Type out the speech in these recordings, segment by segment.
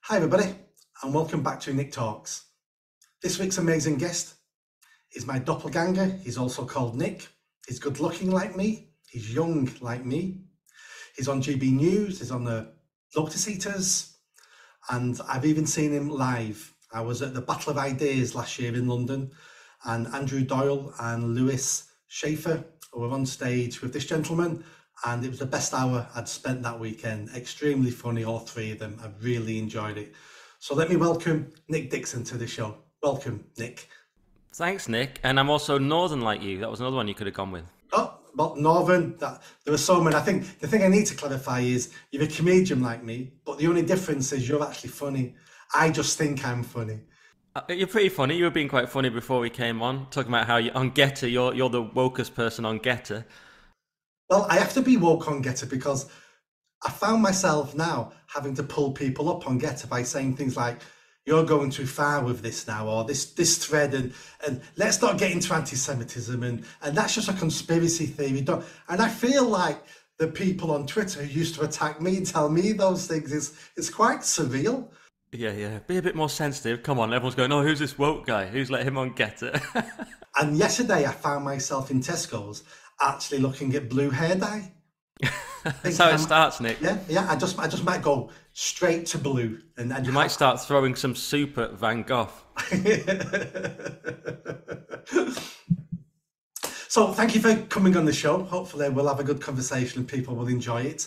Hi everybody, and welcome back to Nick Talks. This week's amazing guest is my doppelganger. He's also called Nick. He's good looking like me. He's young like me. He's on GB News. He's on the Lotus Eaters. And I've even seen him live. I was at the Battle of Ideas last year in London, and Andrew Doyle and Lewis Schaefer were on stage with this gentleman, and it was the best hour I'd spent that weekend. Extremely funny, all three of them. I really enjoyed it. So let me welcome Nick Dixon to the show. Welcome, Nick. Thanks, Nick. And I'm also northern like you. That was another one you could have gone with. Oh, well, northern, there were so many. I think the thing I need to clarify is you're a comedian like me, but the only difference is you're actually funny. I just think I'm funny. You're pretty funny. You were being quite funny before we came on, talking about how you on Gettr, you're the wokest person on Gettr. Well, I have to be woke on Gettr because I found myself now having to pull people up on Gettr by saying things like, you're going too far with this now, or this thread, and let's not get into anti-Semitism, and that's just a conspiracy theory. And I feel like the people on Twitter who used to attack me and tell me those things is quite surreal. Yeah. Be a bit more sensitive. Come on, everyone's going, oh, who's this woke guy? Who's let him on Gettr? And yesterday I found myself in Tesco's actually looking at blue hair dye. That's how it starts, Nick. Yeah. I just might go straight to blue, and you might start throwing some soup at Van Gogh. So thank you for coming on the show. Hopefully we'll have a good conversation and people will enjoy it.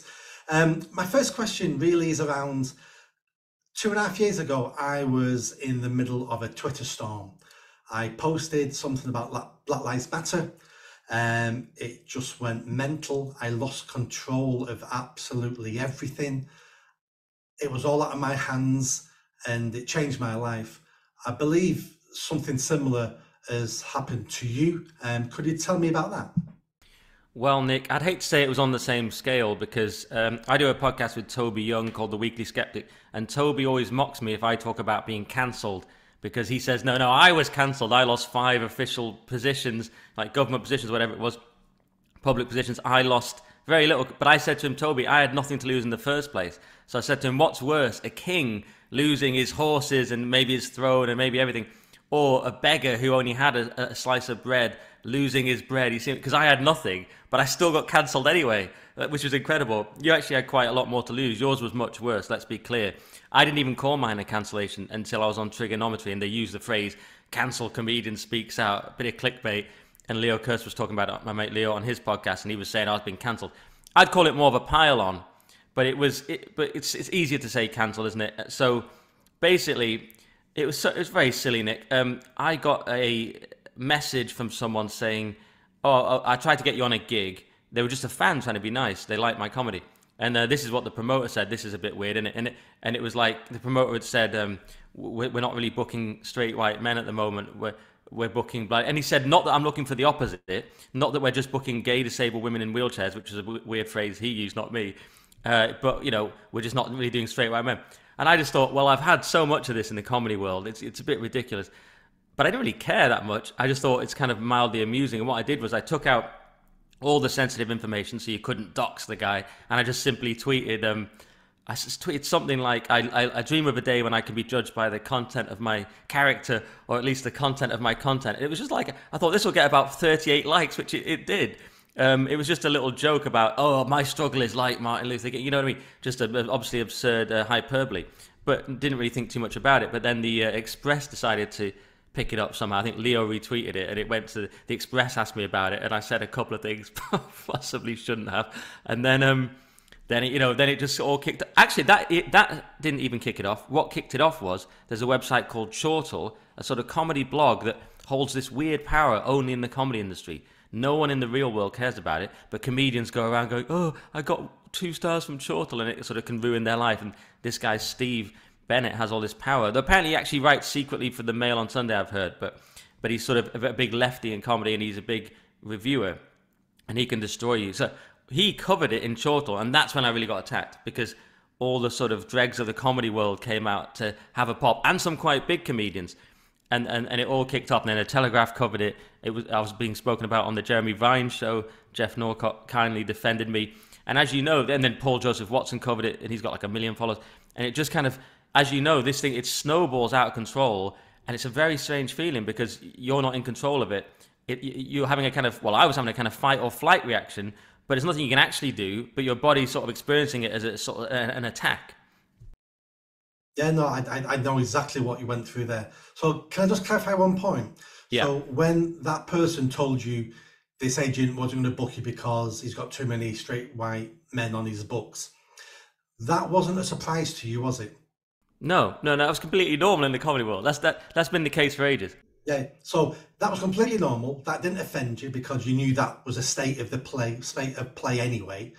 My first question really is around 2.5 years ago. I was in the middle of a Twitter storm. I posted something about Black Lives Matter. It just went mental. I lost control of absolutely everything. It was all out of my hands and it changed my life. I believe something similar has happened to you. Could you tell me about that? Well, Nick, I'd hate to say it was on the same scale because I do a podcast with Toby Young called The Weekly Skeptic, and Toby always mocks me if I talk about being cancelled, because he says, no, I was cancelled. I lost 5 official positions, like government positions, whatever it was, public positions. I lost very little. But I said to him, Toby, I had nothing to lose in the first place. So I said to him, what's worse, a king losing his horses and maybe his throne and maybe everything, or a beggar who only had a slice of bread losing his bread? Because I had nothing, but I still got cancelled anyway, which was incredible. You actually had quite a lot more to lose. Yours was much worse, let's be clear. I didn't even call mine a cancellation until I was on Trigonometry, and they used the phrase, cancel comedian speaks out, a bit of clickbait. And Leo Kurtz was talking about it, my mate Leo, on his podcast, and he was saying I was being cancelled. I'd call it more of a pile-on, but it's easier to say cancelled, isn't it? So basically, it was very silly, Nick. I got a message from someone saying, I tried to get you on a gig. They were just a fan trying to be nice. They liked my comedy. And this is what the promoter said. This is a bit weird, isn't it? And it was like the promoter had said, we're not really booking straight white men at the moment. We're booking black. And he said, not that I'm looking for the opposite. Not that we're just booking gay disabled women in wheelchairs, which is a weird phrase he used, not me. But, we're just not really doing straight white men. And I just thought, well, I've had so much of this in the comedy world. It's a bit ridiculous. But I didn't really care that much. I just thought it's kind of mildly amusing. And what I did was I took out all the sensitive information so you couldn't dox the guy. And I just simply tweeted, I just tweeted something like, I dream of a day when I can be judged by the content of my character, or at least the content of my content. It was just like, I thought this will get about 38 likes, which it did. It was just a little joke about, my struggle is like Martin Luther King, you know what I mean? Just obviously absurd hyperbole, but didn't really think too much about it. But then the Express decided to pick it up somehow. I think Leo retweeted it, and it went to the Express, asked me about it, and I said a couple of things possibly shouldn't have. And then it just all kicked. Actually, that didn't even kick it off. What kicked it off was there's a website called Chortle, a sort of comedy blog that holds this weird power only in the comedy industry. No one in the real world cares about it, but comedians go around going, "Oh, I got 2 stars from Chortle," and it sort of can ruin their life. And this guy Steve Bennett has all this power. Apparently, he actually writes secretly for the Mail on Sunday, I've heard, but he's sort of a big lefty in comedy, and he's a big reviewer, and he can destroy you. So he covered it in Chortle, and that's when I really got attacked, because all the sort of dregs of the comedy world came out to have a pop, and some quite big comedians, and it all kicked off. And then the Telegraph covered it. I was being spoken about on the Jeremy Vine show. Jeff Norcott kindly defended me, and as you know, then Paul Joseph Watson covered it, and he's got like 1 million followers, and it just kind of as you know, this thing, it snowballs out of control, and it's a very strange feeling because you're not in control of it. You're having a kind of, well, I was having a kind of fight or flight reaction, but it's nothing you can actually do, but your body's sort of experiencing it as a sort of an attack. Yeah, no, I know exactly what you went through there. So can I just clarify one point? Yeah. So when that person told you this agent wasn't going to book you because he's got too many straight white men on his books, that wasn't a surprise to you, was it? No, that was completely normal in the comedy world. That's been the case for ages. Yeah, so that was completely normal. That didn't offend you because you knew that was a state of play anyway.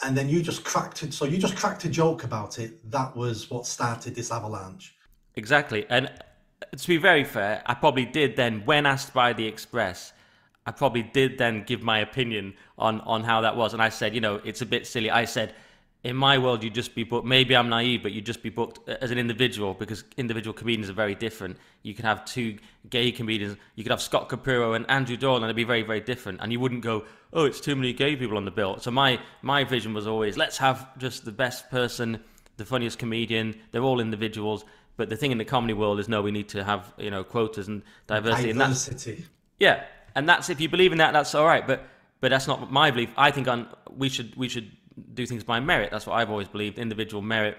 And then you just cracked it. So you just cracked a joke about it. That was what started this avalanche. Exactly. And to be very fair, I probably did then, when asked by the Express, I probably did then give my opinion on how that was. And I said, it's a bit silly. I said, in my world, you'd just be booked. Maybe I'm naive, but you'd just be booked as an individual because individual comedians are very different. You could have two gay comedians. You could have Scott Capurro and Andrew Dolan, and it'd be very, very different. And you wouldn't go, oh, it's too many gay people on the bill. So my vision was always, let's have just the best person, the funniest comedian. They're all individuals. But the thing in the comedy world is, no, we need to have quotas and diversity. Diversity. Yeah, and that's, if you believe in that, that's all right. But that's not my belief. I think we should do things by merit. That's what I've always believed. Individual merit.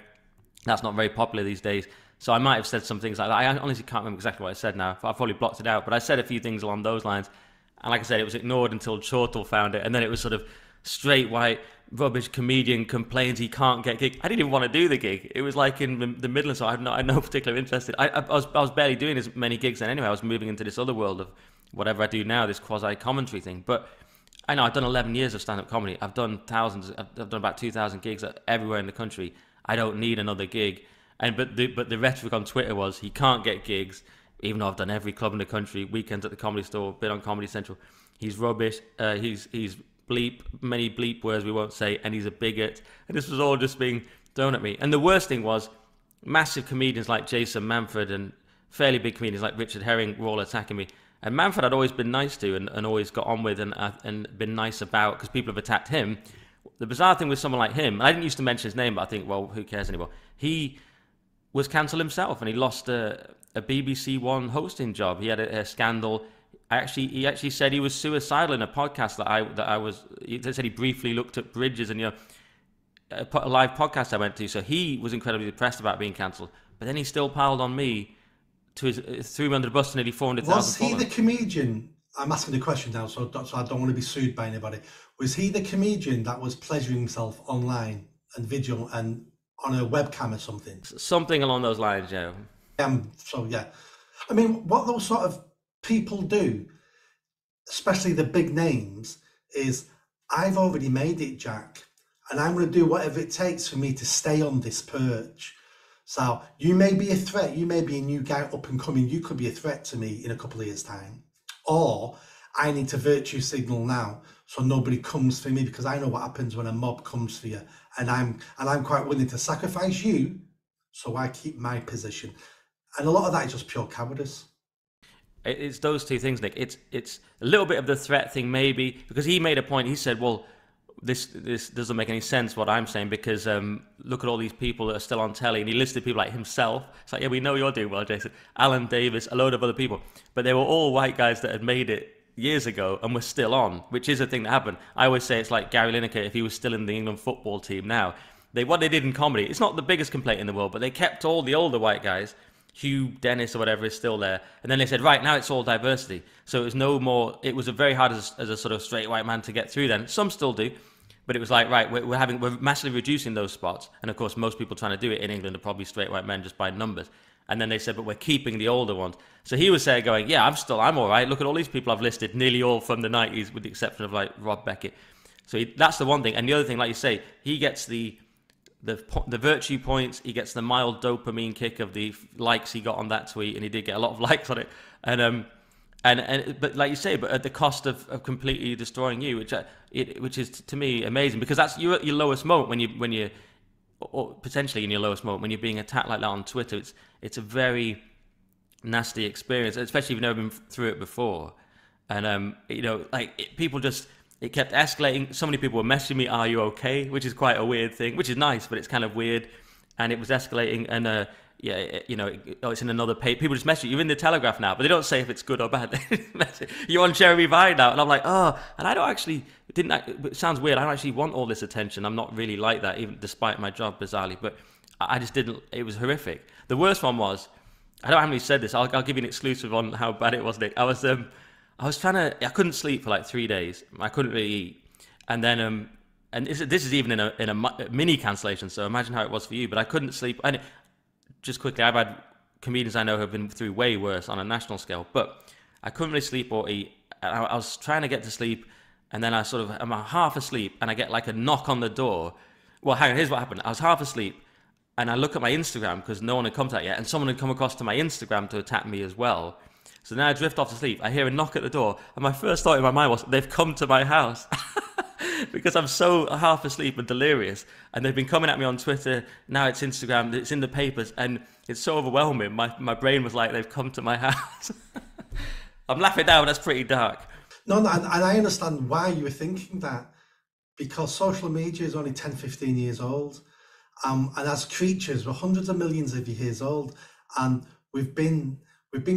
That's not very popular these days. So I might have said some things like that. I honestly can't remember exactly what I said now. I've probably blocked it out. But I said a few things along those lines. And like I said, it was ignored until Chortle found it. And then it was sort of straight white rubbish comedian complains he can't get a gig. I didn't even want to do the gig. It was like in the Midlands, so I had no particular interest in it. I was barely doing as many gigs then anyway. I was moving into this other world of whatever I do now, this quasi-commentary thing. But I know I've done 11 years of stand-up comedy. I've done thousands. I've done about 2,000 gigs everywhere in the country. I don't need another gig. But the rhetoric on Twitter was he can't get gigs, even though I've done every club in the country, weekends at the Comedy Store, been on Comedy Central. He's rubbish. He's bleep, many bleep words we won't say, and he's a bigot. And this was all just being thrown at me. And the worst thing was, massive comedians like Jason Manford and fairly big comedians like Richard Herring were all attacking me. And Manford I'd always been nice to and always got on with and been nice about because people have attacked him. The bizarre thing with someone like him, and I didn't used to mention his name, but I think, well, who cares anymore? He was cancelled himself and he lost a BBC One hosting job. He had a scandal. He actually said he was suicidal in a podcast he said he briefly looked at bridges and a live podcast I went to. So he was incredibly depressed about being cancelled. But then he still piled on me. Threw me under the bus to nearly 400,000 Was he the comedian? I'm asking the question now, so I don't want to be sued by anybody. Was he the comedian that was pleasuring himself online and video and on a webcam or something? Something along those lines, yeah. So, yeah. I mean, what those sort of people do, especially the big names, is I've already made it, Jack, and I'm going to do whatever it takes for me to stay on this perch. So you may be a threat, you may be a new guy up and coming, you could be a threat to me in a couple of years' time. Or I need to virtue signal now so nobody comes for me because I know what happens when a mob comes for you. And I'm quite willing to sacrifice you so I keep my position. And a lot of that is just pure cowardice. It's those two things, Nick. It's a little bit of the threat thing maybe, because he made a point, he said, well, this doesn't make any sense what I'm saying because look at all these people that are still on telly, and he listed people like himself. It's like, yeah, we know you're doing well, Jason. Alan Davis, a load of other people, but they were all white guys that had made it years ago and were still on, which is a thing that happened. I always say it's like Gary Lineker if he was still in the England football team now. What they did in comedy, it's not the biggest complaint in the world, but they kept all the older white guys. Hugh Dennis or whatever is still there, and then they said, right, now it's all diversity. So it was no more. It was very hard as a sort of straight white man to get through. Then some still do. But it was like, right, we're massively reducing those spots. And of course, most people trying to do it in England are probably straight white men just by numbers. And then they said, but we're keeping the older ones. So he was saying, going, yeah, I'm all right. Look at all these people I've listed, nearly all from the 90s, with the exception of like Rob Beckett. So that's the one thing. And the other thing, like you say, he gets the virtue points. He gets the mild dopamine kick of the likes he got on that tweet, and he did get a lot of likes on it. But like you say, but at the cost of completely destroying you, which is to me amazing, because that's you're at your lowest moment when you or potentially in your lowest moment when you're being attacked like that on Twitter. It's a very nasty experience, especially if you've never been through it before. And people just, it kept escalating. So many people were messaging me, "Are you okay?" Which is quite a weird thing, which is nice, but it's kind of weird. and it was escalating. And yeah, oh, it's in another page. People just message you. You're in the Telegraph now, but they don't say if it's good or bad. You're on Jeremy Vine now, and I'm like, oh, and I don't actually it sounds weird. I don't actually want all this attention. I'm not really like that, even despite my job, bizarrely. But I just didn't. It was horrific. The worst one was, I don't know how many said this. I'll give you an exclusive on how bad it was, Nick. I was trying to. I couldn't sleep for like 3 days. I couldn't really eat, and then and this is even in a mini cancellation. So imagine how it was for you. But I couldn't sleep. And just quickly, I've had comedians I know who have been through way worse on a national scale. But I couldn't really sleep or eat. I was trying to get to sleep, and then I'm half asleep, and I get like a knock on the door. Well, hang on. Here's what happened. I was half asleep. And I look at my Instagram because no one had come to that yet, and someone had come across to my Instagram to attack me as well. So then I drift off to sleep. I hear a knock at the door, and my first thought in my mind was, they've come to my house. Because I'm so half asleep and delirious, and they've been coming at me on Twitter. Now it's Instagram, it's in the papers, and it's so overwhelming. My brain was like, they've come to my house. I'm laughing now, but that's pretty dark. No, and I understand why you were thinking that, because social media is only 10, 15 years old. And as creatures, we're hundreds of millions of years old, and we've been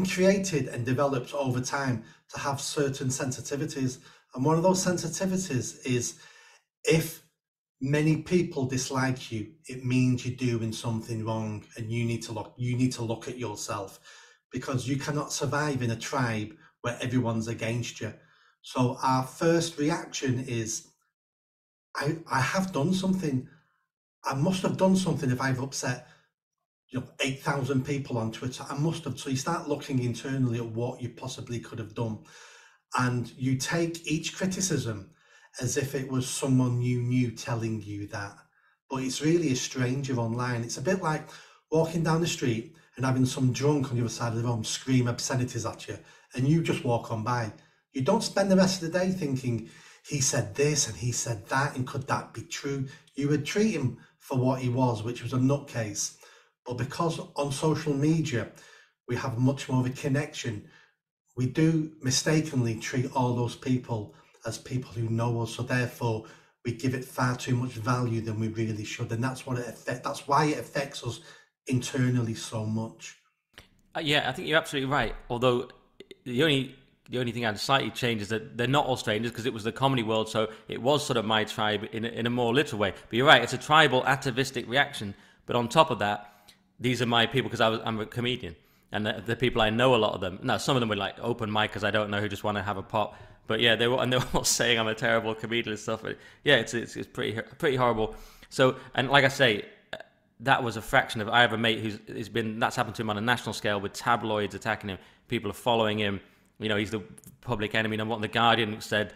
created and developed over time to have certain sensitivities. And one of those sensitivities is, if many people dislike you, it means you're doing something wrong, and you need to look at yourself, because you cannot survive in a tribe where everyone's against you. So our first reaction is, I have done something. I must have done something if I've upset 8,000 people on Twitter. I must have. So you start looking internally at what you possibly could have done. And you take each criticism as if it was someone you knew telling you that. But it's really a stranger online. It's a bit like walking down the street and having some drunk on the other side of the room scream obscenities at you, and you just walk on by. You don't spend the rest of the day thinking, he said this and he said that, and could that be true? You would treat him for what he was, which was a nutcase. But because on social media, we have much more of a connection, we do mistakenly treat all those people as people who know us. So therefore, we give it far too much value than we really should. And that's why it affects us internally so much. Yeah, I think you're absolutely right. Although the only thing I'd slightly change is that they're not all strangers, because it was the comedy world, so it was sort of my tribe in a more literal way. But you're right, it's a tribal, atavistic reaction. But on top of that, these are my people because I'm a comedian, and the people I know, a lot of them. Now, some of them were like open micers I don't know, who just want to have a pop. But yeah, they were all saying I'm a terrible comedian and stuff. But yeah, it's pretty horrible. So, and like I say, that was a fraction of. I have a mate that's happened to him on a national scale, with tabloids attacking him. People are following him. He's the public enemy number one. The Guardian said,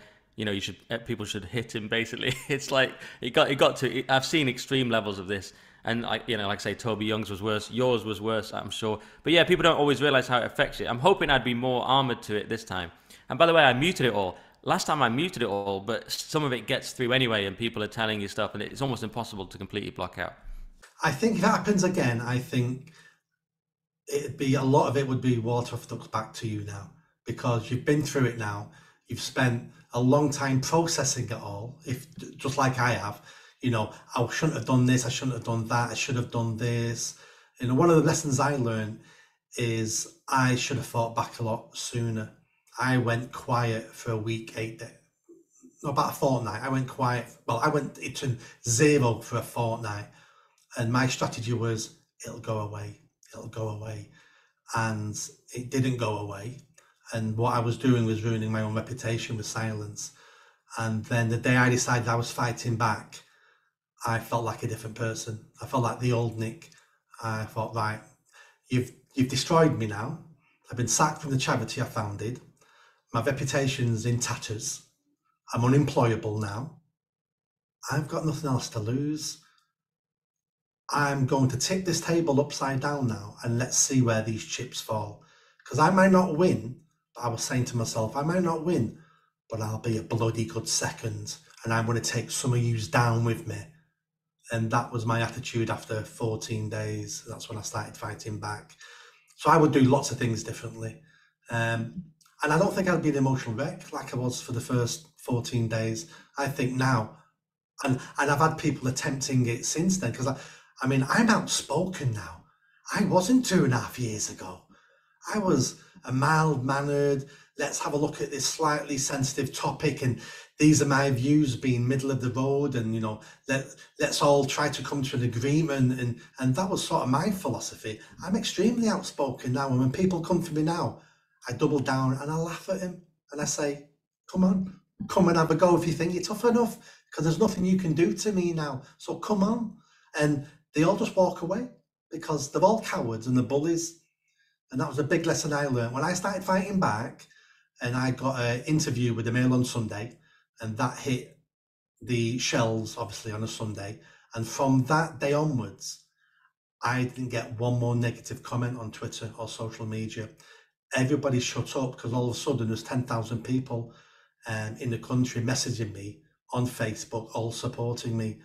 people should hit him. Basically, it's like it got to. I've seen extreme levels of this, and like I say, Toby Young's was worse. Yours was worse, I'm sure. But yeah, people don't always realize how it affects you. I'm hoping I'd be more armored to it this time. And by the way, I muted it all. Last time I muted it all, but some of it gets through anyway, and people are telling you stuff, and it's almost impossible to completely block out. I think if it happens again, I think a lot of it would be water off the duck's back to you now, because you've been through it now. You've spent a long time processing it all. If just like I have, I shouldn't have done this, I shouldn't have done that, I should have done this. One of the lessons I learned is I should have fought back a lot sooner. I went quiet for a week, 8 days, about a fortnight. I went quiet. Well, I went to zero for a fortnight, and my strategy was, it'll go away, and it didn't go away. And what I was doing was ruining my own reputation with silence. And then the day I decided I was fighting back, I felt like a different person. I felt like the old Nick. I thought, right, you've destroyed me now. I've been sacked from the charity I founded. My reputation's in tatters. I'm unemployable now. I've got nothing else to lose. I'm going to tip this table upside down now, and let's see where these chips fall. Because I might not win, but I was saying to myself, I might not win, but I'll be a bloody good second, and I'm going to take some of yous down with me. And that was my attitude after 14 days. That's when I started fighting back. So I would do lots of things differently. And I don't think I'd be an emotional wreck like I was for the first 14 days. I think now, and I've had people attempting it since then, because I mean, I'm outspoken now. I wasn't 2.5 years ago. I was a mild-mannered, let's have a look at this slightly sensitive topic, and these are my views, being middle of the road, and let's all try to come to an agreement, and that was sort of my philosophy. I'm extremely outspoken now, and when people come to me now, I double down and I laugh at him and I say, come on, come and have a go if you think you're tough enough, because there's nothing you can do to me now, so come on. And they all just walk away because they're all cowards and they're bullies. And that was a big lesson I learned when I started fighting back. And I got an interview with the Mail on Sunday, and that hit the shelves obviously on a Sunday. And from that day onwards, I didn't get one more negative comment on Twitter or social media. Everybody shut up, because all of a sudden there's 10,000 people in the country messaging me on Facebook, all supporting me.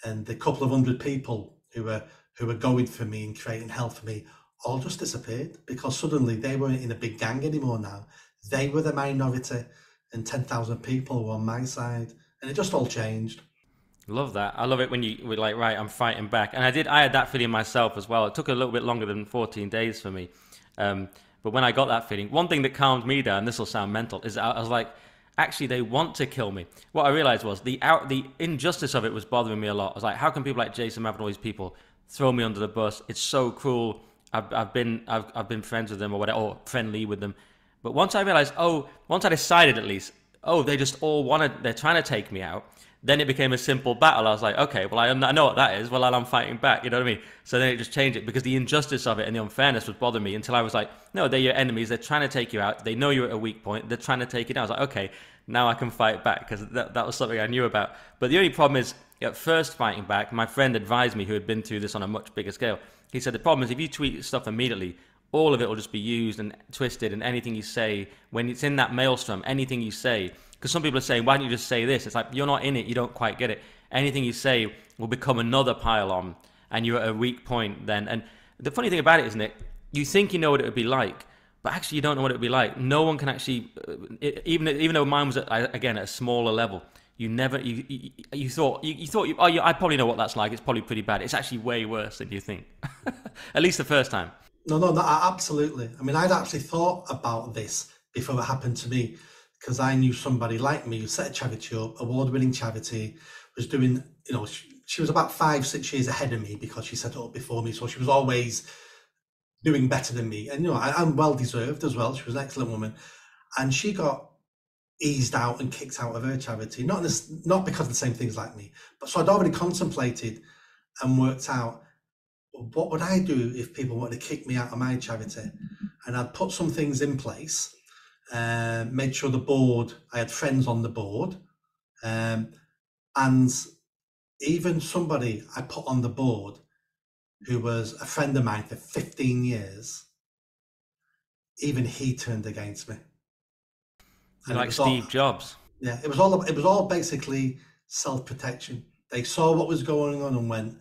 And the couple of hundred people who were going for me and creating hell for me all just disappeared, because suddenly they weren't in a big gang anymore now. They were the minority, and 10,000 people were on my side, and it just all changed. Love that. I love it when you were like, right, I'm fighting back. And I had that feeling myself as well. It took a little bit longer than 14 days for me. But when I got that feeling, one thing that calmed me down, this will sound mental, is I was like, actually, they want to kill me. What I realized was the injustice of it was bothering me a lot. I was like, how can people like Jason Mapp and all these people throw me under the bus? It's so cruel. I've been friends with them or whatever, or friendly with them. But once I realized, once I decided at least, they're trying to take me out, then it became a simple battle. I was like, okay, well, I know what that is. Well, I'm fighting back, you know what I mean? So then it just changed it, because the injustice of it and the unfairness was bothering me, until I was like, no, they're your enemies. They're trying to take you out. They know you're at a weak point. They're trying to take you down. I was like, okay, now I can fight back, because that was something I knew about. But the only problem is, at first fighting back, my friend advised me, who had been through this on a much bigger scale. He said, the problem is if you tweet stuff immediately, all of it will just be used and twisted, and anything you say, when it's in that maelstrom, anything you say, because some people are saying, why don't you just say this? It's like, you're not in it, you don't quite get it. Anything you say will become another pile-on, and you're at a weak point then. And the funny thing about it is, Nick, you think you know what it would be like, but actually you don't know what it would be like. No one can actually, even though mine was again at a smaller level, you thought I probably know what that's like. It's probably pretty bad. It's actually way worse than you think. At least the first time. No, absolutely. I mean, I'd actually thought about this before it happened to me, because I knew somebody like me who set a charity up, award-winning charity, was doing, she was about 5-6 years ahead of me, because she set it up before me, so she was always doing better than me. And I'm well deserved as well. She was an excellent woman, and she got eased out and kicked out of her charity, not because of the same things like me, but so I'd already contemplated and worked out, what would I do if people wanted to kick me out of my charity? And I'd put some things in place, made sure the board, I had friends on the board, and even somebody I put on the board who was a friend of mine for 15 years, even he turned against me. And like Steve Jobs. Yeah, it was all basically self-protection. They saw what was going on and went,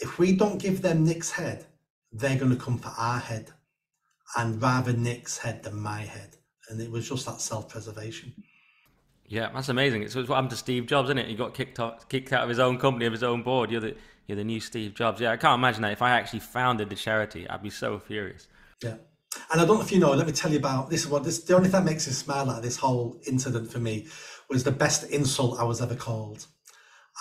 if we don't give them Nick's head, they're going to come for our head, and rather Nick's head than my head. And it was just that self-preservation. Yeah, that's amazing. It's what happened to Steve Jobs, isn't it? He got kicked out of his own company, of his own board. You're the new Steve Jobs. Yeah, I can't imagine that. If I actually founded the charity, I'd be so furious. Yeah. And I don't know if you know, let me tell you about this. The only thing that makes me smile at this whole incident for me was the best insult I was ever called.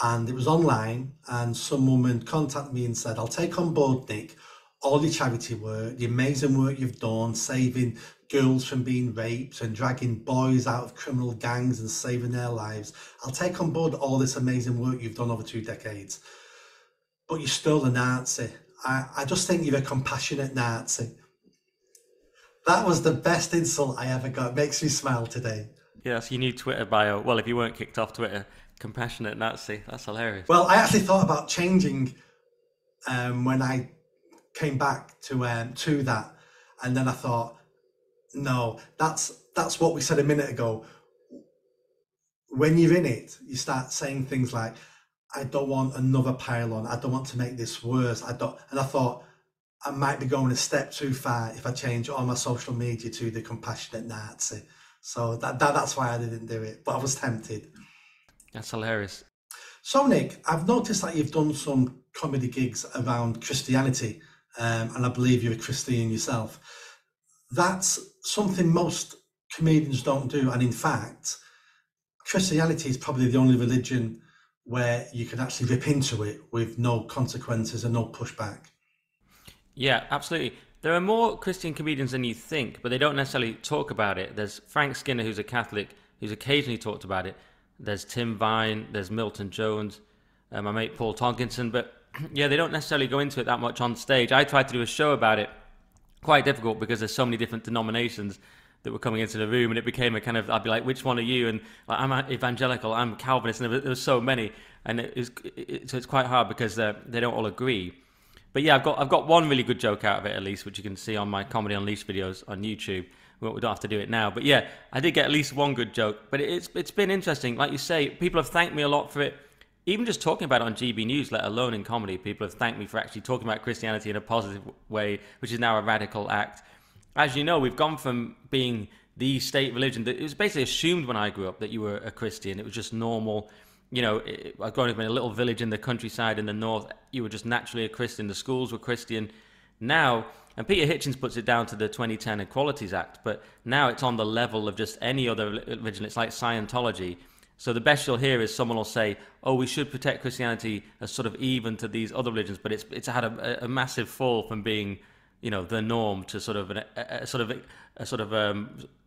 And it was online, and some woman contacted me and said, I'll take on board, Nick, all your charity work, the amazing work you've done, saving girls from being raped and dragging boys out of criminal gangs and saving their lives. I'll take on board all this amazing work you've done over 2 decades. But you're still a Nazi. I just think you're a compassionate Nazi. That was the best insult I ever got. It makes me smile today. Yeah, that's your new Twitter bio. Well, if you weren't kicked off Twitter, compassionate Nazi. That's hilarious. Well, I actually thought about changing when I came back to that, and then I thought, no, that's what we said a minute ago. When you're in it, you start saying things like, I don't want another pile-on. I don't want to make this worse. And I thought, I might be going a step too far if I change all my social media to the compassionate Nazi. So that's why I didn't do it, but I was tempted. That's hilarious. So, Nick, I've noticed that you've done some comedy gigs around Christianity, and I believe you're a Christian yourself. That's something most comedians don't do, and in fact, Christianity is probably the only religion where you can actually rip into it with no consequences and no pushback. Yeah, absolutely. There are more Christian comedians than you think, but they don't necessarily talk about it. There's Frank Skinner, who's a Catholic, who's occasionally talked about it. There's Tim Vine, there's Milton Jones, my mate Paul Tonkinson, but yeah, they don't necessarily go into it that much on stage. I tried to do a show about it, quite difficult because there's so many different denominations that were coming into the room, and it became a kind of, I'd be like, which one are you? And like, I'm evangelical, I'm Calvinist, and there was so many, and so it's quite hard because they don't all agree. But yeah, I've got one really good joke out of it at least, which you can see on my Comedy Unleashed videos on YouTube. We don't have to do it now, but yeah, I did get at least one good joke. But it's been interesting, like you say, people have thanked me a lot for it. Even just talking about it on GB News, let alone in comedy, people have thanked me for actually talking about Christianity in a positive way, which is now a radical act. As you know, we've gone from being the state religion that it was basically assumed when I grew up that you were a Christian. It was just normal. You know, I've grown up in a little village in the countryside in the north. You were just naturally a Christian. The schools were Christian. Now, and Peter Hitchens puts it down to the 2010 Equalities Act, but now it's on the level of just any other religion. It's like Scientology. So the best you'll hear is someone will say, "Oh, we should protect Christianity as sort of even to these other religions," but it's had a massive fall from being, you know, the norm to sort of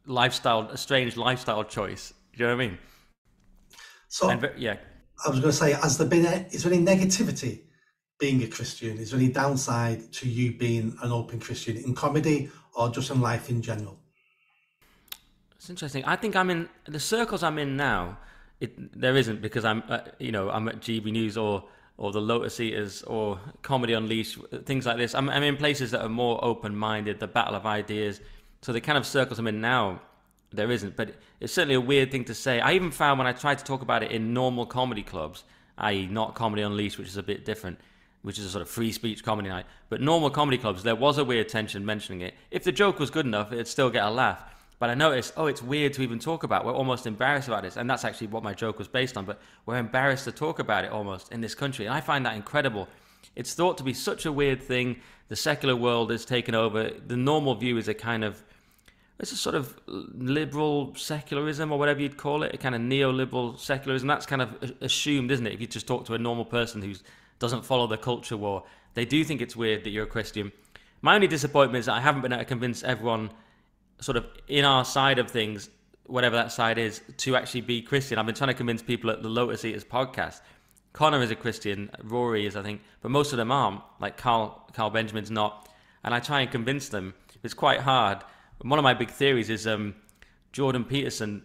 lifestyle, a strange lifestyle choice. Do you know what I mean? So, Yeah. I was going to say, is there any negativity being a Christian? Is there any downside to you being an open Christian in comedy or just in life in general? It's interesting. I think I'm in the circles I'm in now. There isn't, because I'm I'm at GB News or the Lotus Eaters or Comedy Unleashed, things like this. I'm in places that are more open-minded, the battle of ideas. So the kind of circles I'm in now, there isn't. But it's certainly a weird thing to say. I even found when I tried to talk about it in normal comedy clubs, i.e. not Comedy Unleashed, which is a bit different, which is a sort of free speech comedy night, but normal comedy clubs, there was a weird tension mentioning it. If the joke was good enough, it'd still get a laugh. But I noticed, it's weird to even talk about. We're almost embarrassed about this. And that's actually what my joke was based on. But we're embarrassed to talk about it almost in this country. And I find that incredible. It's thought to be such a weird thing. The secular world is taken over. The normal view is it's a sort of liberal secularism, or whatever you'd call it, a kind of neoliberal secularism. That's kind of assumed, isn't it? If you just talk to a normal person who doesn't follow the culture war, they do think it's weird that you're a Christian. My only disappointment is that I haven't been able to convince everyone sort of in our side of things, whatever that side is, to actually be Christian. I've been trying to convince people at the Lotus Eaters podcast. Connor is a Christian, Rory is, I think, but most of them aren't. Like Carl Benjamin's not. And I try and convince them. It's quite hard. One of my big theories is Jordan Peterson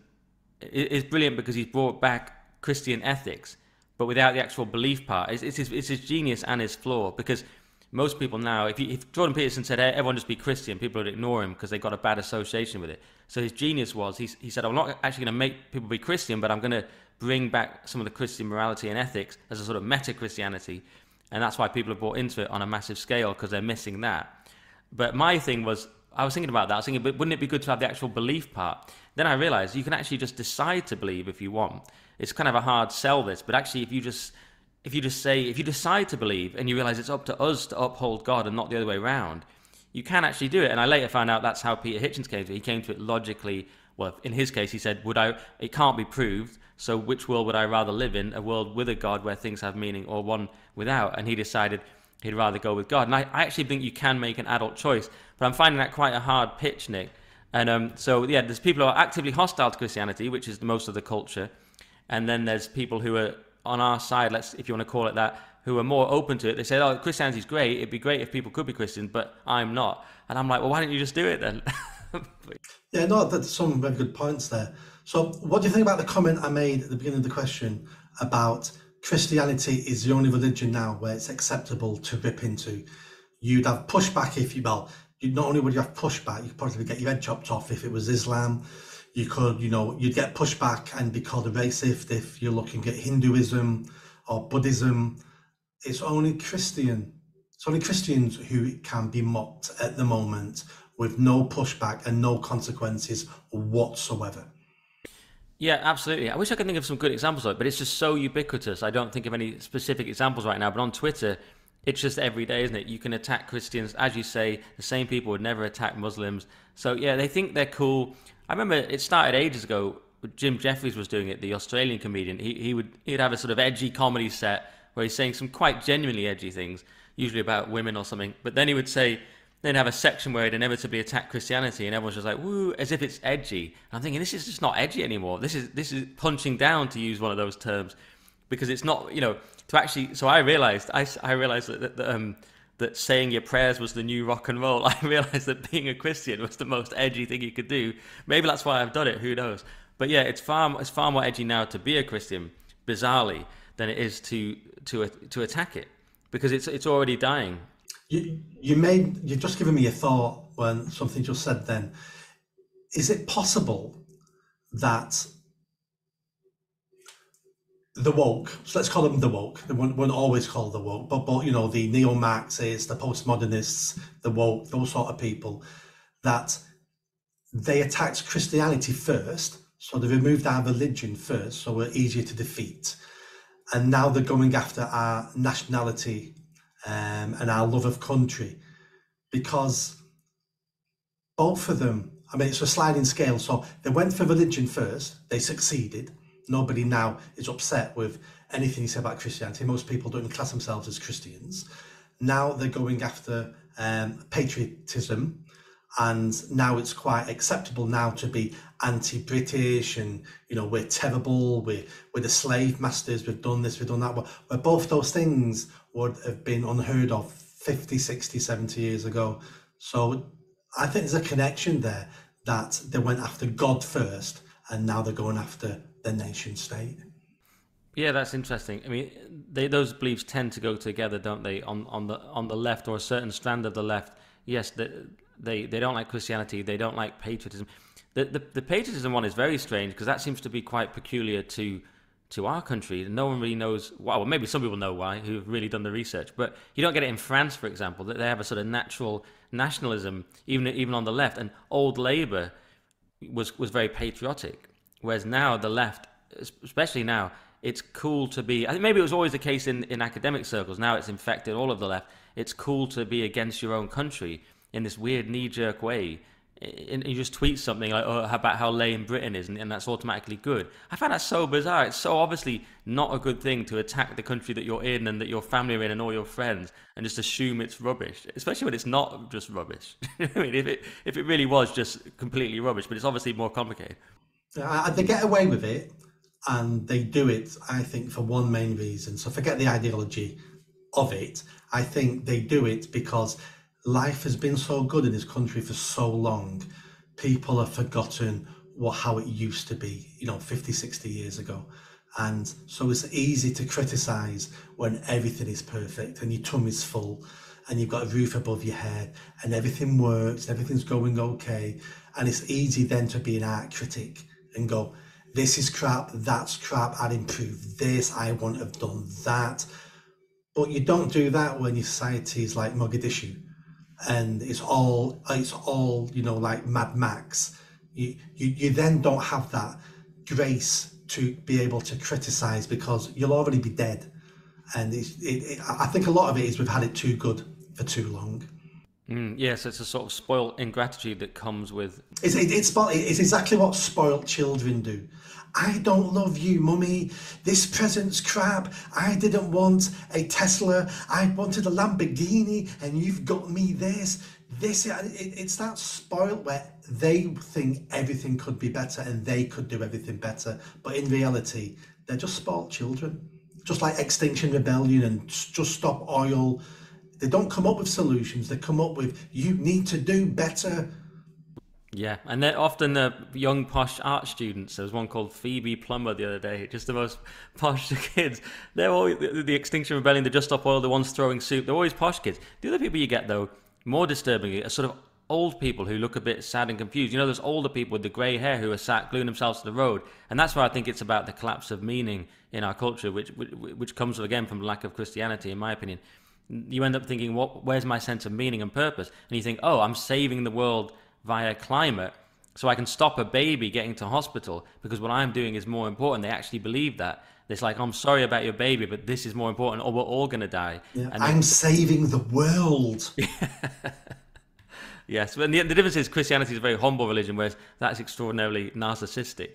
is brilliant because he's brought back Christian ethics, but without the actual belief part. It's his genius and his flaw, because most people now, if Jordan Peterson said, "Hey, everyone just be Christian," people would ignore him because they got a bad association with it. So his genius was, he said, "I'm not actually going to make people be Christian, but I'm going to bring back some of the Christian morality and ethics as a sort of meta-Christianity." And that's why people have bought into it on a massive scale, because they're missing that. But my thing was, I was thinking about that. I was thinking, but wouldn't it be good to have the actual belief part? Then I realized you can actually just decide to believe if you want. It's kind of a hard sell, this, but actually if you decide to believe and you realize it's up to us to uphold God and not the other way around, you can actually do it. And I later found out that's how Peter Hitchens came to it. He came to it logically. Well, in his case, he said, it can't be proved, so which world would I rather live in? A world with a God where things have meaning, or one without? And he decided he'd rather go with God. And I actually think you can make an adult choice, but I'm finding that quite a hard pitch, Nick. And so, yeah, there's people who are actively hostile to Christianity, which is most of the culture. And then there's people who are on our side, if you want to call it that, who are more open to it. They say, "Oh, Christianity's great. It'd be great if people could be Christian, but I'm not." And I'm like, well, why don't you just do it then? Yeah, no, that's some very good points there. So what do you think about the comment I made at the beginning of the question about Christianity is the only religion now where it's acceptable to rip into? You'd have pushback not only would you have pushback, you could probably get your head chopped off if it was Islam. You could, you'd get pushback and be called a racist if you're looking at Hinduism or Buddhism. It's only Christians who can be mocked at the moment with no pushback and no consequences whatsoever. Yeah, absolutely. I wish I could think of some good examples of it, but it's just so ubiquitous. I don't think of any specific examples right now. But on Twitter, it's just every day, isn't it? You can attack Christians, as you say. The same people would never attack Muslims. So yeah, they think they're cool. I remember it started ages ago. Jim Jeffries was doing it, the Australian comedian. He'd have a sort of edgy comedy set where he's saying some quite genuinely edgy things, usually about women or something. But then he would say, then have a section where he'd inevitably attack Christianity, and everyone's just like, woo, as if it's edgy. And I'm thinking, this is just not edgy anymore. This is punching down, to use one of those terms, because it's not, to actually. So I realized that saying your prayers was the new rock and roll. I realized that being a Christian was the most edgy thing you could do. Maybe that's why I've done it. Who knows? But yeah, it's far more edgy now to be a Christian, bizarrely, than it is to attack it, because it's already dying. You've just given me a thought when something just said then. Is it possible that the woke, so let's call them the woke, they won't always call the woke, but the neo-Marxists, the postmodernists, the woke, those sort of people, that they attacked Christianity first, so they removed our religion first, so we're easier to defeat, and now they're going after our nationality and our love of country, because both of them, I mean, it's a sliding scale. So they went for religion first, they succeeded. Nobody now is upset with anything you say about Christianity. Most people don't even class themselves as Christians. Now they're going after patriotism, and now it's quite acceptable now to be anti-British, and we're terrible, we're the slave masters, we've done this, we've done that. Where both those things would have been unheard of 50, 60, 70 years ago. So I think there's a connection there, that they went after God first, and now they're going after the nation state. Yeah, that's interesting. I mean, those beliefs tend to go together, don't they? On the left, or a certain strand of the left. Yes, they don't like Christianity. They don't like patriotism. The patriotism one is very strange, because that seems to be quite peculiar to our country. No one really knows why. Well, maybe some people know why, who've really done the research. But you don't get it in France, for example. That they have a sort of natural nationalism, even on the left. And old Labour was very patriotic, whereas now the left, especially now, it's cool to be. I think maybe it was always the case in academic circles. Now it's infected all of the left. It's cool to be against your own country in this weird knee-jerk way. And you just tweet something like, "Oh, about how lame Britain is," and that's automatically good. I find that so bizarre. It's so obviously not a good thing to attack the country that you're in and that your family are in and all your friends, and just assume it's rubbish, especially when it's not just rubbish. I mean, if it really was just completely rubbish, but it's obviously more complicated. They get away with it, and they do it, I think, for one main reason. So forget the ideology of it. I think they do it because life has been so good in this country for so long. People have forgotten how it used to be, 50, 60 years ago. And so it's easy to criticize when everything is perfect and your tummy's full and you've got a roof above your head and everything works, everything's going okay. And it's easy then to be an art critic and go, this is crap, that's crap, I'd improve this, I wouldn't have done that. But you don't do that when your society is like Mogadishu, and it's all like Mad Max. You then don't have that grace to be able to criticize, because you'll already be dead. And I think a lot of it is we've had it too good for too long. Yes, it's a sort of spoiled ingratitude that comes with. It's exactly what spoilt children do. I don't love you, mummy. This present's crap. I didn't want a Tesla. I wanted a Lamborghini, and you've got me this. It's that spoiled where they think everything could be better and they could do everything better, but in reality, they're just spoiled children. Just like Extinction Rebellion and Just Stop Oil. They don't come up with solutions. They come up with, you need to do better. Yeah, and they're often the young posh art students. There was one called Phoebe Plumber the other day, just the most posh kids. They're all the Extinction Rebellion, the Just Stop Oil, the ones throwing soup. They're always posh kids. The other people you get, though, more disturbingly, are sort of old people who look a bit sad and confused. You know, those older people with the grey hair who are sat gluing themselves to the road. And that's where I think it's about the collapse of meaning in our culture, which comes, again, from the lack of Christianity, in my opinion. You end up thinking, where's my sense of meaning and purpose? And you think, oh, I'm saving the world via climate, so I can stop a baby getting to hospital because what I'm doing is more important. They actually believe that. It's like, I'm sorry about your baby, but this is more important, or we're all going to die. Yeah, And I'm saving the world. yes, but the difference is Christianity is a very humble religion, whereas that's extraordinarily narcissistic.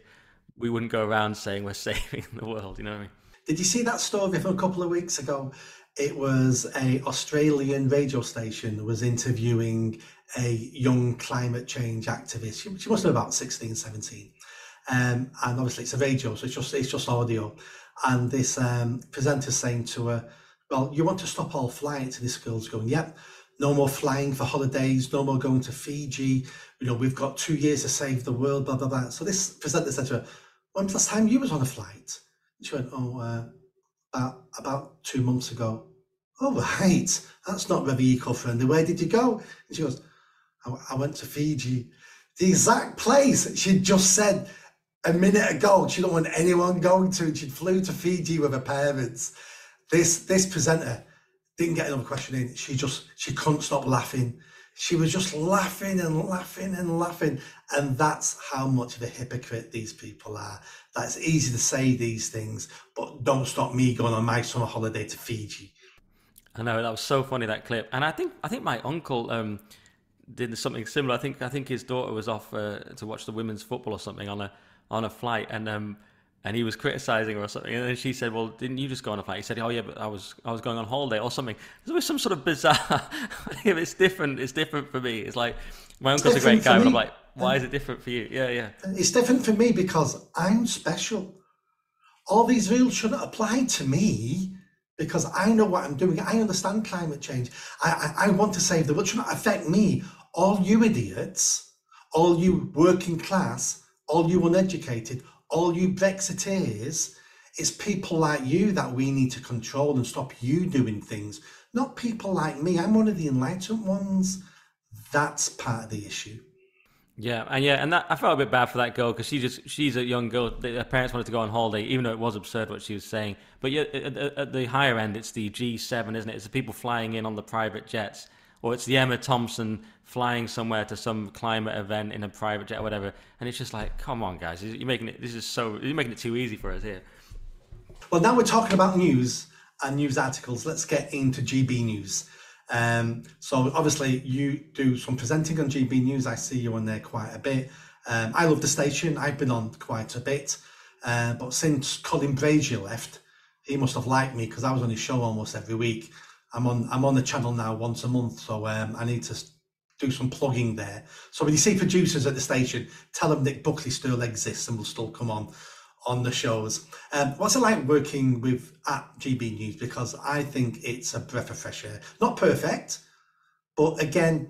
We wouldn't go around saying we're saving the world, you know what I mean? Did you see that story from a couple of weeks ago? It was a Australian radio station was interviewing a young climate change activist. She must be about 16, 17. And obviously it's a radio, so it's just audio. And this presenter saying to her, well, you want to stop all flights? And this girl's going, yep, no more flying for holidays, no more going to Fiji. You know, we've got 2 years to save the world, blah, blah, blah. So this presenter said to her, when was the last time you was on a flight? And she went, about 2 months ago. Oh, right, that's not very eco-friendly. Where did you go? And she goes, I went to Fiji. The exact place she'd just said a minute ago she don't want anyone going to, and she flew to Fiji with her parents. This presenter didn't get another question in. She couldn't stop laughing. She was just laughing and laughing and laughing. And that's how much of a hypocrite these people are. That's easy to say these things, but don't stop me going on my summer holiday to Fiji. I know, that was so funny, that clip. And I think my uncle did something similar. I think his daughter was off to watch the women's football or something on a flight, and he was criticizing her or something. And then she said, "Well, didn't you just go on a flight?" He said, "Oh yeah, but I was going on holiday or something." There was some sort of bizarre. It's different. It's different for me. It's like my uncle's a great guy, but I'm like, why is it different for you? Yeah. It's different for me because I'm special. All these rules shouldn't apply to me, because I know what I'm doing. I understand climate change. I want to save the world. It shouldn't affect me. All you idiots, all you working class, all you uneducated, all you Brexiteers, it's people like you that we need to control and stop you doing things, not people like me. I'm one of the enlightened ones. That's part of the issue. Yeah, and that, I felt a bit bad for that girl because she's a young girl. Her parents wanted to go on holiday, even though it was absurd what she was saying. But yeah, at the higher end, it's the G7, isn't it? It's the people flying in on the private jets, or it's the Emma Thompson flying somewhere to some climate event in a private jet or whatever. And it's just like, come on, guys, you're making it too easy for us here. Well, now we're talking about news and news articles. Let's get into GB News. So obviously you do some presenting on GB News. I see you on there quite a bit. I love the station. I've been on quite a bit. But since Colin Brazier left, he must have liked me because I was on his show almost every week. I'm on the channel now once a month, so I need to do some plugging there. So when you see producers at the station, tell them Nick Buckley still exists and will still come on the shows. What's it like working with at GB News? Because I think it's a breath of fresh air. Not perfect, but again,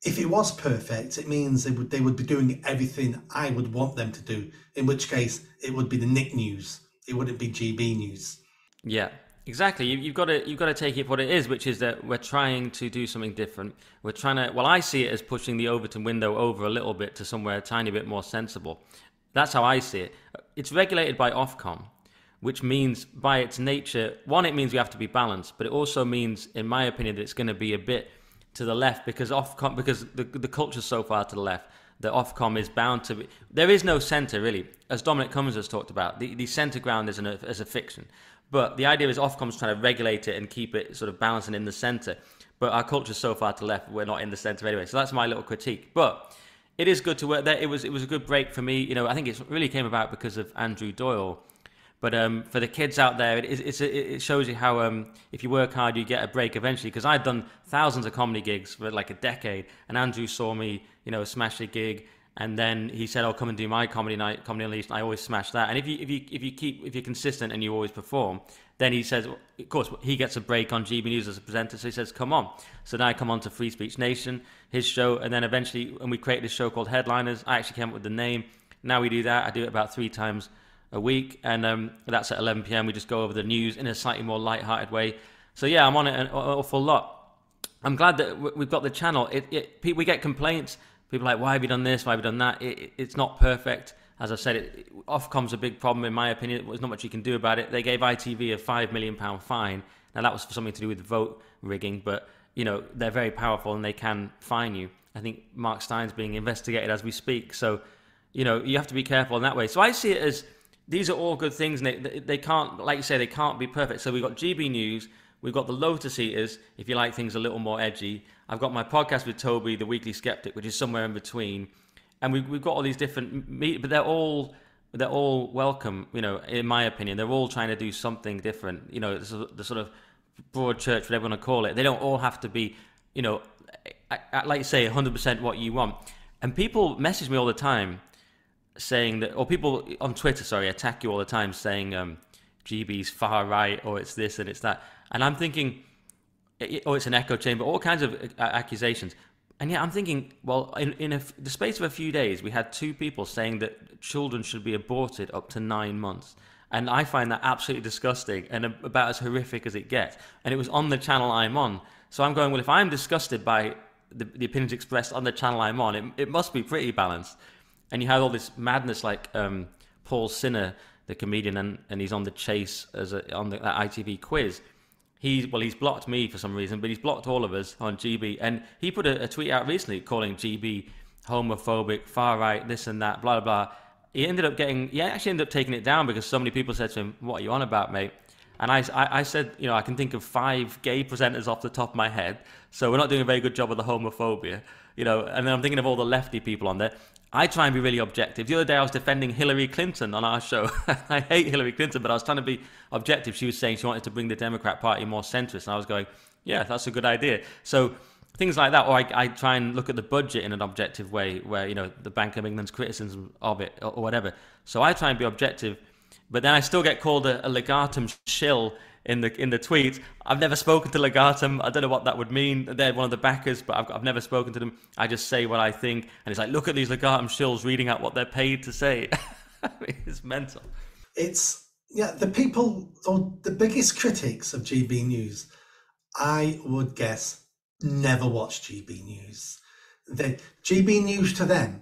if it was perfect, it means they would be doing everything I would want them to do, in which case it would be the Nick News. It wouldn't be GB News. Yeah, exactly. You've got to take it for what it is, which is that we're trying to do something different. We're trying to, well, I see it as pushing the Overton window over a little bit to somewhere a tiny bit more sensible. That's how I see it. It's regulated by Ofcom, which means by its nature, one, it means we have to be balanced, but it also means, in my opinion, that it's going to be a bit to the left because the culture's so far to the left that Ofcom is bound to be. There is no centre, really. As Dominic Cummings has talked about, the centre ground is a fiction. But the idea is Ofcom's trying to regulate it and keep it sort of balanced and in the centre. But our culture's so far to the left, we're not in the centre anyway. So that's my little critique. But it is good to work there. It was a good break for me. You know, I think it really came about because of Andrew Doyle. But for the kids out there, it shows you how if you work hard, you get a break eventually. Because I'd done thousands of comedy gigs for like a decade, and Andrew saw me, smash a gig, and then he said, "Oh, come and do my comedy night, Comedy Unleashed." And I always smash that. And if you're consistent and you always perform, then he says, of course, he gets a break on GB News as a presenter. So he says, "Come on." So then I come on to Free Speech Nation, his show, and then eventually, when we created this show called Headliners, I actually came up with the name. Now we do that. I do it about 3 times a week, and that's at 11 p.m. We just go over the news in a slightly more light-hearted way. So yeah, I'm on it an awful lot. I'm glad that we've got the channel. We get complaints. People are like, why have you done this? Why have you done that? It's not perfect. As I said, Ofcom's a big problem in my opinion. There's not much you can do about it. They gave ITV a £5 million fine. Now that was for something to do with vote rigging, but they're very powerful and they can fine you. I think Mark Stein's being investigated as we speak. So, you know, you have to be careful in that way. So I see it as these are all good things, Nick. They can't, like you say, they can't be perfect. So we've got GB News, we've got the Lotus Eaters, if you like things a little more edgy. I've got my podcast with Toby, The Weekly Skeptic, which is somewhere in between. And we've got all these different, but they're all welcome, you know, in my opinion. They're all trying to do something different. You know, the sort of broad church, whatever you want to call it. They don't all have to be, you know, like you say, 100% what you want. And people message me all the time saying that, or people on Twitter, attack you all the time saying GB's far right, or it's this and it's that. And I'm thinking, or it's an echo chamber, all kinds of accusations. And yeah, I'm thinking, well, in the space of a few days, we had 2 people saying that children should be aborted up to 9 months. And I find that absolutely disgusting and about as horrific as it gets. And it was on the channel I'm on. So I'm going, well, if I'm disgusted by the opinions expressed on the channel I'm on, it must be pretty balanced. And you have all this madness like Paul Sinner, the comedian, and he's on The Chase on that ITV quiz. He's blocked me for some reason, but he's blocked all of us on GB. And he put a tweet out recently calling GB homophobic, far right, this and that, blah, blah, blah. He actually ended up taking it down because so many people said to him, "What are you on about, mate?" And I said, you know, I can think of 5 gay presenters off the top of my head, so we're not doing a very good job of the homophobia, you know. And then I'm thinking of all the lefty people on there. I try and be really objective. The other day I was defending Hillary Clinton on our show. I hate Hillary Clinton, but I was trying to be objective. She was saying she wanted to bring the Democrat Party more centrist, and I was going, yeah, that's a good idea. So things like that, or I try and look at the budget in an objective way, where, you know, the Bank of England's criticism of it or whatever. So I try and be objective, but then I still get called a Legatum shill in the tweets. I've never spoken to Legatum. I don't know what that would mean. They're one of the backers, but I've never spoken to them. I just say what I think, and it's like, look at these Legatum shills reading out what they're paid to say. I mean, it's mental. It's, yeah, the people, or the biggest critics of GB News, I would guess, never watch GB News. The GB News to them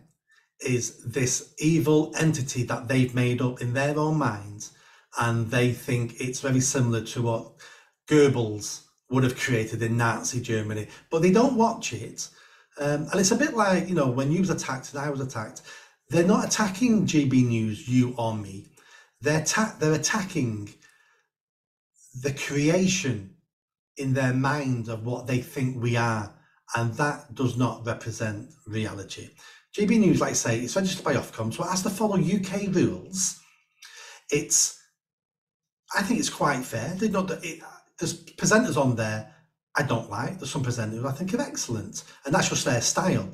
is this evil entity that they've made up in their own minds, and they think it's very similar to what Goebbels would have created in Nazi Germany, but they don't watch it. And it's a bit like, you know, when you was attacked and I was attacked, they're not attacking GB News, you or me. They're attacking the creation in their mind of what they think we are, and that does not represent reality. GB News, like I say, it's registered by Ofcom, so it has to follow UK rules. I think it's quite fair. There's presenters on there I don't like. There's some presenters I think are excellent, and that's just their style.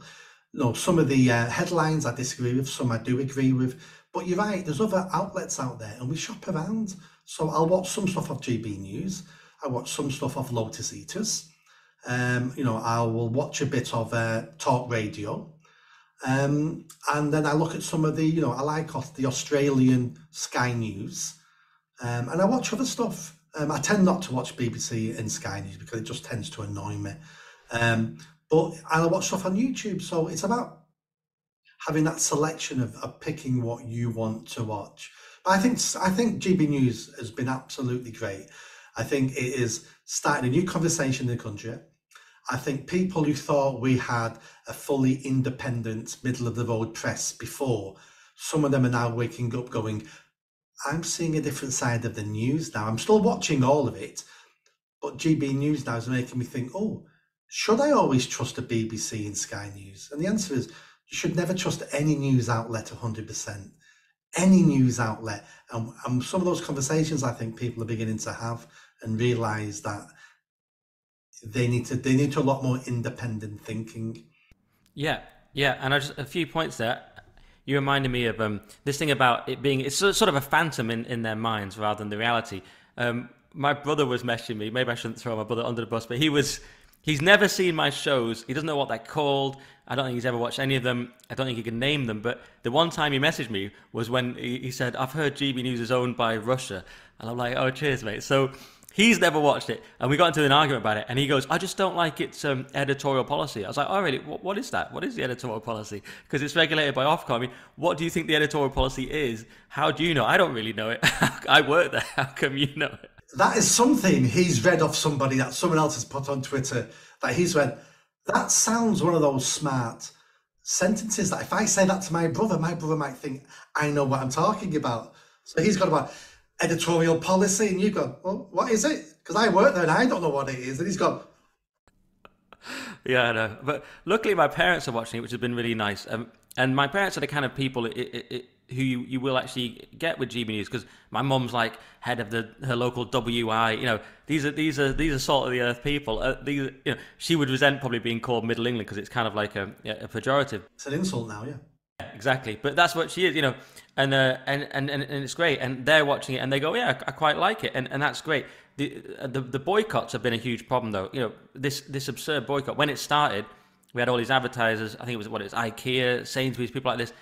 You know, some of the headlines I disagree with, some I do agree with. But you're right, there's other outlets out there, and we shop around. So I'll watch some stuff off GB News. I watch some stuff off Lotus Eaters. You know, I will watch a bit of talk radio. And then I look at some of the, you know, I like the Australian Sky News. And I watch other stuff. I tend not to watch BBC and Sky News because it just tends to annoy me. But I watch stuff on YouTube. So it's about having that selection of picking what you want to watch. But I think GB News has been absolutely great. I think it is starting a new conversation in the country. I think people who thought we had a fully independent, middle-of-the-road press before, some of them are now waking up going, I'm seeing a different side of the news now. I'm still watching all of it, but GB News now is making me think, oh, should I always trust the BBC and Sky News? And the answer is, you should never trust any news outlet 100%. Any news outlet. And some of those conversations I think people are beginning to have and realise that they need to a lot more independent thinking. Yeah, and a few points there. You reminded me of this thing about it being, it's sort of a phantom in their minds rather than the reality. My brother was messaging me, maybe I shouldn't throw my brother under the bus, but he's never seen my shows. He doesn't know what they're called. I don't think he's ever watched any of them. I don't think he can name them. But the one time he messaged me was when he said, I've heard GB News is owned by Russia. And I'm like, oh, cheers, mate. So he's never watched it. And we got into an argument about it. And he goes, I just don't like its editorial policy. I was like, oh, really? What is that? What is the editorial policy? Because it's regulated by Ofcom. I mean, what do you think the editorial policy is? How do you know? I don't really know it. I work there. How come you know it? That is something he's read off somebody that someone else has put on Twitter, that he's read. That sounds one of those smart sentences that if I say that to my brother might think I know what I'm talking about. So he's got about editorial policy, and you go, well, what is it? Because I work there and I don't know what it is. And he's gone, Yeah, I know. But luckily, my parents are watching it, which has been really nice. And my parents are the kind of people who you will actually get with GB News because my mum's like head of her local WI. You know, these are salt of the earth people. She would resent probably being called Middle England because it's kind of like a pejorative. it's an insult now, yeah. Exactly, but that's what she is, and it's great, and they're watching it, and they go, yeah, I quite like it, and that's great. The boycotts have been a huge problem, though. This absurd boycott. When it started, we had all these advertisers. I think it was IKEA, Sainsbury's, people like this.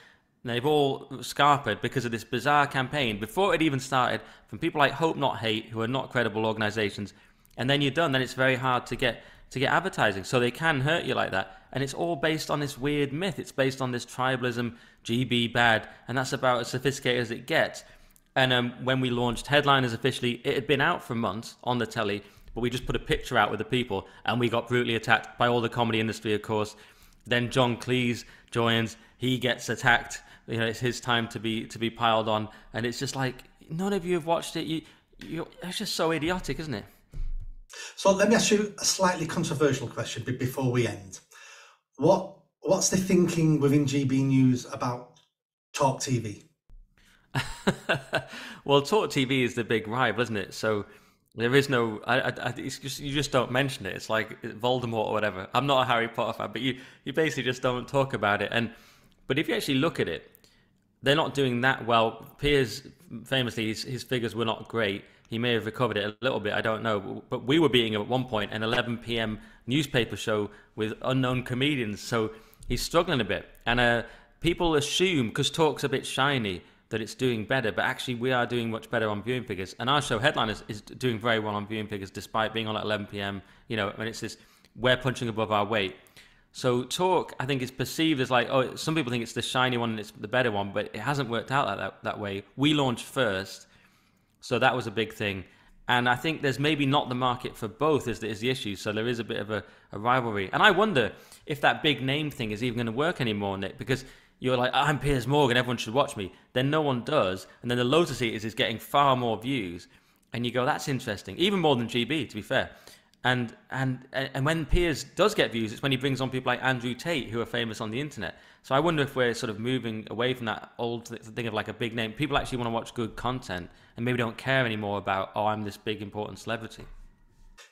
And they've all scarpered because of this bizarre campaign before it even started from people like Hope Not Hate, who are not credible organisations. And then you're done. Then it's very hard to get advertising, so they can hurt you like that. And it's all based on this weird myth. It's based on this tribalism, GB bad, and that's about as sophisticated as it gets. And when we launched Headliners officially, it had been out for months on the telly, but we just put a picture out with the people, and we got brutally attacked by all the comedy industry, of course. Then John Cleese joins, he gets attacked. It's his time to be piled on, and it's just like none of you have watched it. It's just so idiotic, isn't it? So let me ask you a slightly controversial question before we end. What's the thinking within GB News about Talk TV? Well, Talk TV is the big rival, isn't it? So there is no, it's just, you just don't mention it. It's like Voldemort or whatever. I'm not a Harry Potter fan, but you basically just don't talk about it. But if you actually look at it, they're not doing that well. Piers, famously, his figures were not great. He may have recovered it a little bit, I don't know. But we were beating him at one point, an 11 p.m. newspaper show with unknown comedians. So he's struggling a bit. And people assume, because Talk's a bit shiny, that it's doing better. But actually, we are doing much better on viewing figures. And our show, Headliners, is doing very well on viewing figures, despite being on at 11 p.m. And it's this, we're punching above our weight. So Talk, I think, is perceived as like, oh, some people think it's the shiny one and it's the better one, but it hasn't worked out like that way. We launched first, so that was a big thing. And I think there's maybe not the market for both is the issue, so there is a bit of a rivalry. And I wonder if that big name thing is even going to work anymore, Nick, because you're like, I'm Piers Morgan, everyone should watch me. Then no one does, and then the Lotus Eaters is getting far more views. And you go, that's interesting, even more than GB, to be fair. And when Piers does get views, it's when he brings on people like Andrew Tate, who are famous on the internet. So I wonder if we're sort of moving away from that old thing of like a big name. People actually want to watch good content and maybe don't care anymore about, oh, I'm this big, important celebrity.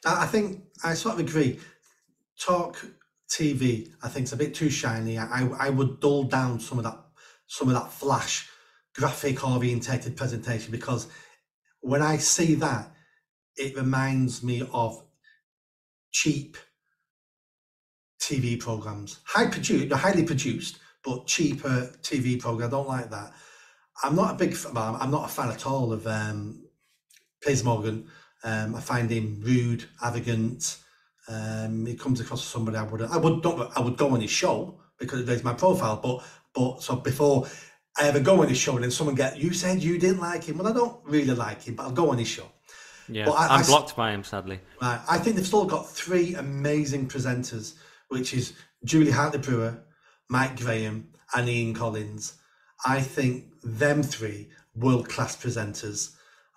I think I sort of agree. Talk TV, I think, is a bit too shiny. I would dull down some of that flash, graphic orientated presentation, because when I see that, it reminds me of cheap TV programs, highly produced, but cheaper TV programs. I don't like that. I'm not a fan at all of Piers Morgan. I find him rude, arrogant. He comes across as somebody I would go on his show because it raised my profile. But so before I ever go on his show and then someone you said you didn't like him. Well, I don't really like him, but I'll go on his show. Yeah, I'm blocked by him, sadly. Right, I think they've still got three amazing presenters, which is Julie Hartley-Brewer, Mike Graham, and Ian Collins. I think them three world-class presenters.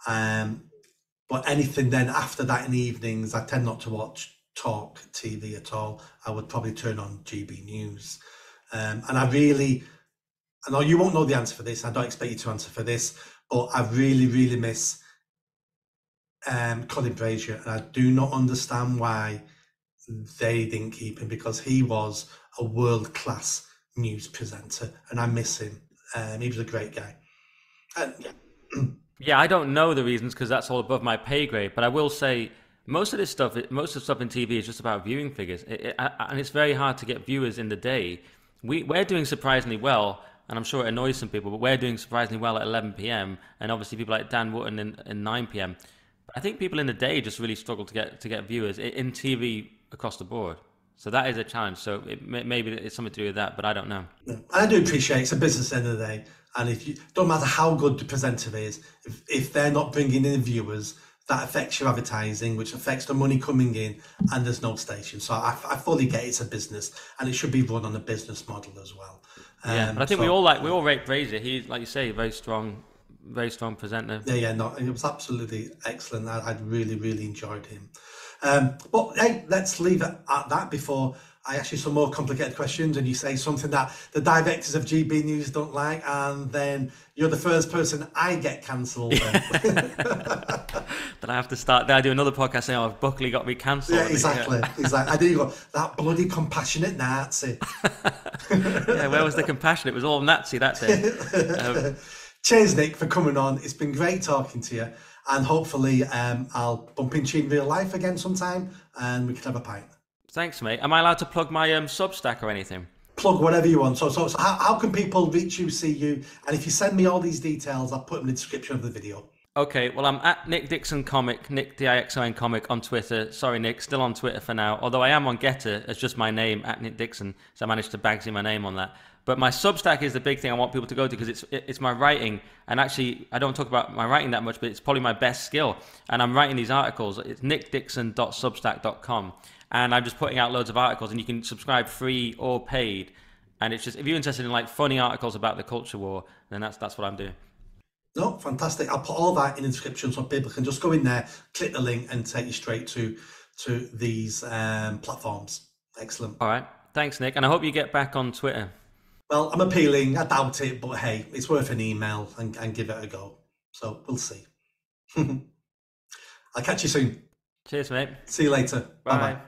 But anything then after that in the evenings, I tend not to watch Talk TV at all. I would probably turn on GB News. And I know you won't know the answer for this. I don't expect you to answer for this, but I really, really miss Colin Brazier, and I do not understand why they didn't keep him, because he was a world-class news presenter and I miss him. He was a great guy. Yeah, I don't know the reasons because that's all above my pay grade, but I will say most of the stuff in TV is just about viewing figures, and it's very hard to get viewers in the day. We're doing surprisingly well, and I'm sure it annoys some people, but we're doing surprisingly well at 11 p.m. and obviously people like Dan Wootton in 9 p.m. I think people in the day just really struggle to get viewers in TV across the board. So that is a challenge. So maybe it's something to do with that, but I don't know. Yeah. I do appreciate it's a business at the end of the day. And don't matter how good the presenter is, if they're not bringing in viewers, that affects your advertising, which affects the money coming in, and there's no station. So I fully get it's a business, and it should be run on a business model as well. Yeah, but I think we all rate Fraser. He's, like you say, very strong presenter. Yeah, no, it was absolutely excellent. I really enjoyed him. But hey, let's leave it at that before I ask you some more complicated questions and you say something that the directors of GB News don't like, and then you're the first person I get cancelled. Then I have to start. Then I do another podcast saying, "Oh, Buckley got me cancelled." Yeah, exactly. I do go, that bloody compassionate Nazi. Yeah, where was the compassion? It was all Nazi that day. Cheers, Nick, for coming on. It's been great talking to you, and hopefully I'll bump into you in real life again sometime and we can have a pint. Thanks, mate. Am I allowed to plug my Substack or anything? Plug whatever you want. So how can people reach you, see you? And if you send me all these details, I'll put them in the description of the video. Okay, well, I'm at Nick Dixon Comic, Nick Dixon Comic on Twitter. Sorry, Nick, still on Twitter for now. Although I am on Gettr as just my name, at Nick Dixon. So I managed to bagsy my name on that. But my Substack is the big thing I want people to go to, because it's my writing. And actually, I don't talk about my writing that much, but it's probably my best skill. And I'm writing these articles. It's nickdixon.substack.com. And I'm just putting out loads of articles, and you can subscribe free or paid. And it's just, if you're interested in like funny articles about the culture war, then that's what I'm doing. No, fantastic. I'll put all that in the description so people can just go in there, click the link, and take you straight to these platforms. Excellent. All right. Thanks, Nick. And I hope you get back on Twitter. Well, I'm appealing. I doubt it, but hey, it's worth an email and give it a go. So we'll see. I'll catch you soon. Cheers, mate. See you later. Bye-bye.